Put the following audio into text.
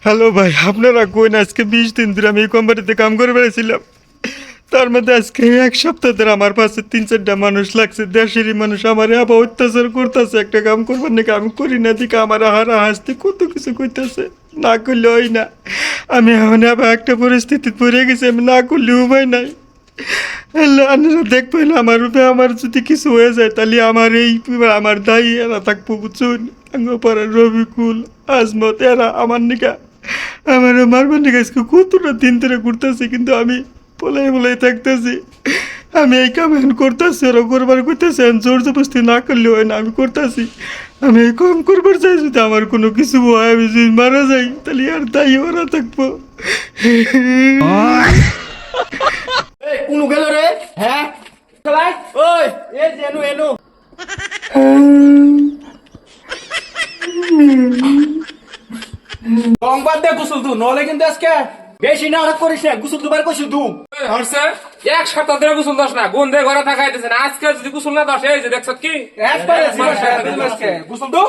Hello ভাই, আপনারা কই না? আজকে 20 দিন ধরে আমি এই কোম্পানিতে কাম করে বেড়াইছিলাম। তার মধ্যে আজকে 1 সপ্তাহ ধরে আমার পাশে 3-4টা মানুষ লাগছে, দেশেরই মানুষ। আমার আবার অত্যাচার করতেছে, একটা কাম করবার নাকি আমি করি না, দিকে আমার হারা হাসতে কত কিছু কইতেছে, না করলে হয় না। আমি এখন আবার একটা পরিস্থিতি পড়ে গেছি, আমি না করলে উপায় নাই। আপনারা দেখবেন আমার উপরে, আমার যদি কিছু হয়ে যায় তাহলে আমার দায়ী এরা থাকবো, বুঝুন। আঙ্গপাড়ার রবিকুল, আজমত এরা আমার নিকা আমার মারবার নিকা আজকে কতটা দিন ধরে ঘুরতেছি, কিন্তু আমি বলাই বলাই থাকতেছি। আমি এই কাম এখন করতেছি, ওরা করবার করতেছি, এখন জোর জবরদস্তি না করলে হয় না, আমি করতেছি। আমি এই কাম করবার চাই, যদি আমার কোনো কিছু হয়, আমি যদি মারা যাই তাহলে আর দায়ী ওরা থাকবো। এই কোন গেল রে? হ্যাঁ চালাই ওই এই যে এনু এনু সংবাদ দে গুসল দু নলে কিন্তু আজকে বেশি নাটক করিস না। গুসল দুবার কইছিস দু হরছে 1 সপ্তাহ ধরে গোসল দাস না, গন্ধে ঘরে থাকাইতেছে না। আজকে যদি গোসল না দাস, এই যে দেখছ কি একবারে জীবন শেষ করে দিল আজকে। গুসল দু